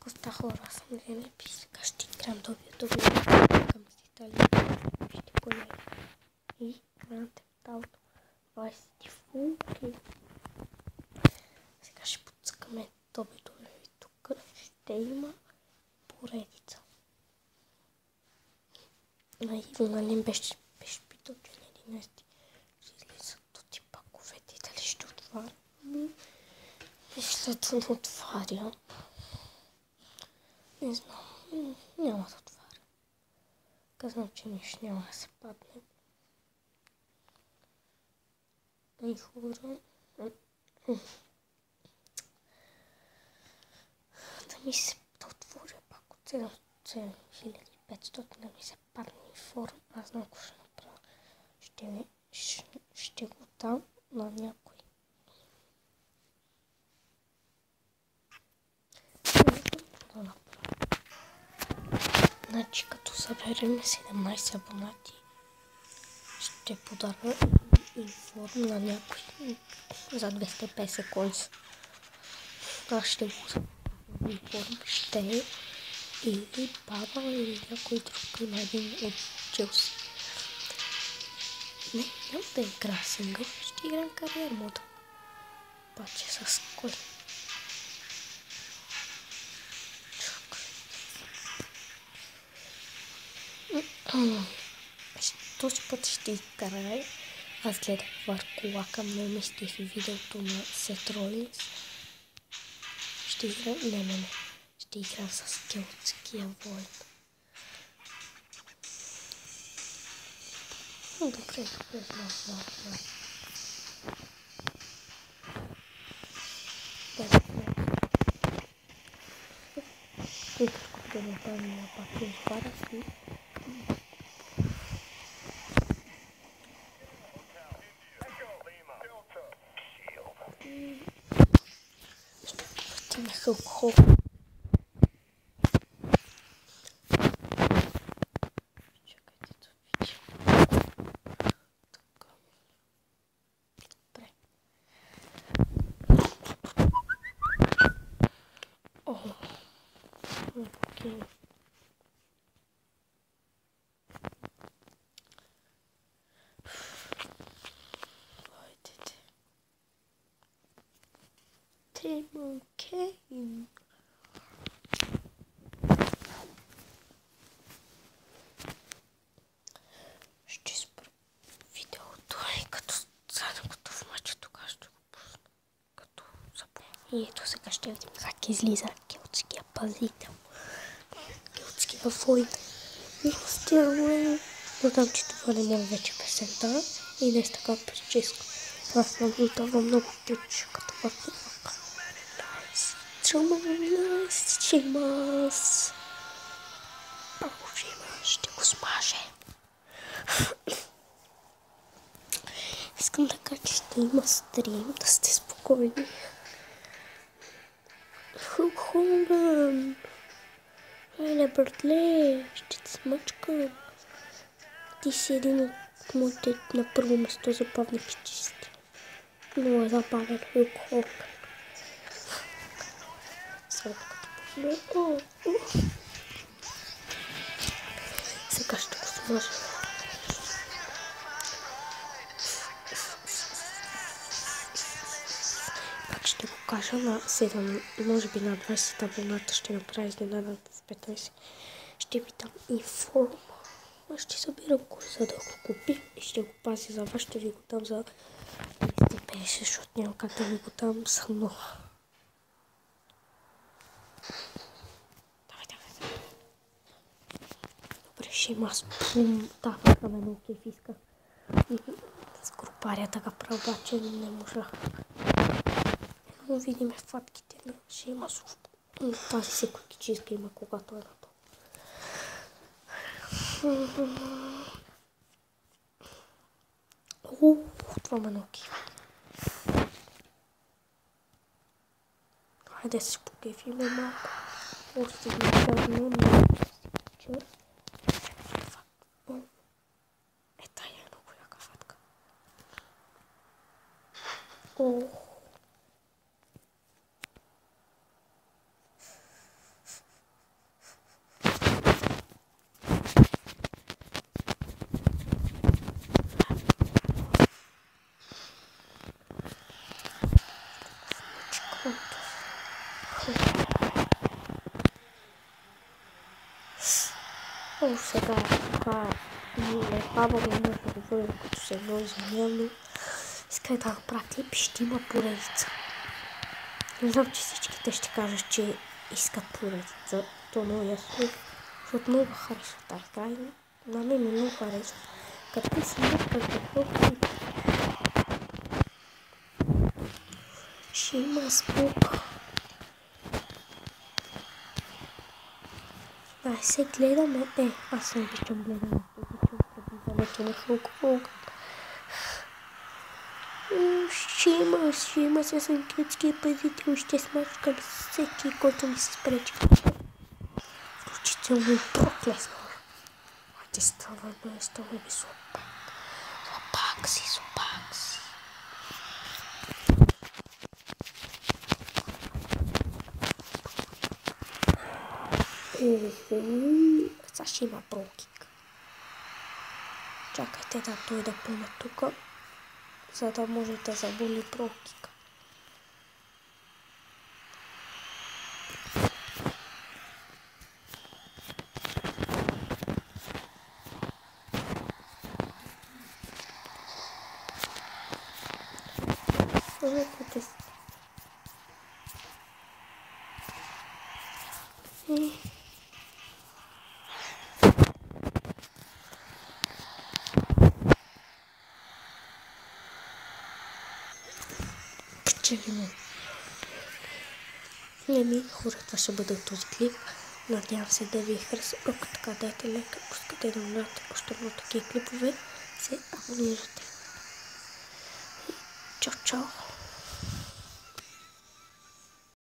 Коста хора съм Ленепи, сега ще играм WWE към с Италия. Колеги. И Grand Theft Auto Vice City. Сега ще подскаме WWE. Тук ще има поредица. Нали беше питал, че на 11 ще излизат от паковете и дали ще отваря. Виждате, не отваря. Не знам, няма да отваря. Казвам, че нищо няма да се падне. И хора. Да ми се отворя пак от 7500 да ми се падне форма. Аз знам какво ще направя. Ще го дам на някой. Да направя. Значи като съберем 17 абонати, ще подаря информ на някой за 250 коинса. Аз ще го информ ще е или баба, или някой друг, има един от Челси. Не, няма да игра сингъл, ще играм кариер мода. Обаче с кой? Този път ще изкарай. Аз гледах Варколака, много ме стихи видеото на Сет Ролинс. Ще играм, не. Ще играм с келтския войн. Добре, знам. Тук да направим на пак отваря си. Ще въртим Хълк. Кейн. Ще спра видеото и като задам готов матч, тогава ще го пусна. Като запомня. И ето сега ще видим как излиза келтския пазител. Келтския войн. Но там, че това не мога вече песента. И днес така прическа. Аз съм готова много тъч, като Варколака. Шимас. Първо ще го смаже. Искам да кажа, че ще има стрим, да сте спокойни. Хълк Хоган. Еле, братле, ще те смачкам. Ти си един от моите на първо место забавни печисти. Много е забавен Хълк Хоган. Сега ще го смажа. Пак ще го кажа на 7, може би на 20 абоната ще направя изненадата с 15. Ще ви дам информа. Аз ще събирам кой за да го купи и ще го пази за вас. Ще ви го дам за 250, защото няма как да ви го дам за много. Шимас, да, много кеф исках. С групарията га правя, обаче не можах. Но видим фатките на Шимасов. Тази секундичка има, когато е на то. Това ме много кеф. Хайде се покефиме малко. Още ги пълно на чур. Сега тук не баба ми може да говорим, като се едно извинявам, но искай да направя клип, ще има поредица. Не знам, че всичките ще кажат, че искат поредица. То е много ясно, защото много харесва тази игра и на мен много харесва. Като си искат какво клип. Ще има звук. Ай, се гледаме. Аз не обичам гледане. Обичам предвиждането на Хълк. Ще има с английския пазител. Ще смачкам всеки, който ми се спречи. Включително и проклесно. Айде ставаме злопак си. Сега ще има прокик. Чакайте да дойда пълна тук, за да може да заболи прокик. Хората ще бъдат този клип. Надявам се да ви е хареса. Ако така, дайте лайк. Ако искате да гледате още много такива клипове, се абонирате. Чао!